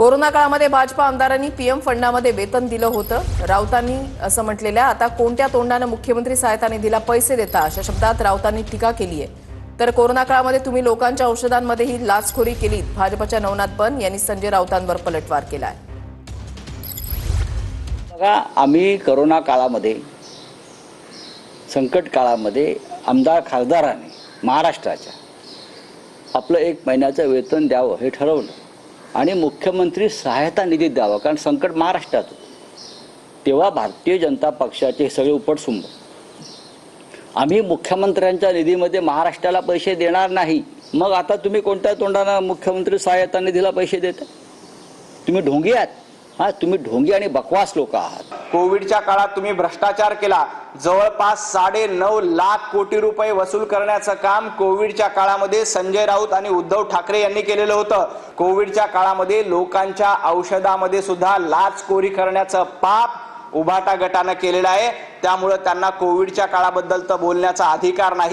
Corona काळामध्ये भाजपा आमदारांनी PM फंडामध्ये वेतन दिलं होतं। राऊतांनी असं म्हटलेल्या आता कोणत्या तोंडाने मुख्यमंत्री सहायता निधीला पैसे देता अशा शब्दात राऊतांनी टीका केली आहे। तर कोरोना काळामध्ये तुम्ही लोकांच्या औषधांमध्येही लाचखोरी केली। भाजपच्या नवनाथ बन यांनी संजय राऊतांवर पलटवार केलाय। बघा, आम्ही कोरोना काळामध्ये संकट काळामध्ये आमदार खासदारांनी महाराष्ट्राच्या आपलं 1 महिन्याचं वेतन द्यावं हे ठरवलं आणि मुख्यमंत्री सहायता निधी द्यावा, कारण संकट महाराष्ट्रात होतं। तेव्हा भारतीय जनता पक्षाचे सगळे उपटसुंब आम्ही मुख्यमंत्र्यांच्या निधीमध्ये महाराष्ट्राला पैसे देणार नाही। मग आता तुम्ही कोणत्या तोंडाने मुख्यमंत्री सहायता निधीला पैसे देता? तुम्ही ढोंगी आहात। हां, तुम्ही ढोंगी आणि बकवास लोक आहात। कोविडच्या काळात तुम्ही भ्रष्टाचार केला। जवळपास 9.5 लाख कोटी रुपये वसूल करण्याचं काम कोविडच्या काळामध्ये संजय राऊत आणि उद्धव ठाकरे यांनी केलेलं होतं। कोविडच्या काळामध्ये लोकांच्या औषधामध्ये सुद्धा लाचखोरी करण्याचं पाप उभाटा गटाने केलेलं आहे। त्यामुळे त्यांना कोविडच्या काळाबद्दल तर बोलण्याचा अधिकार नाही।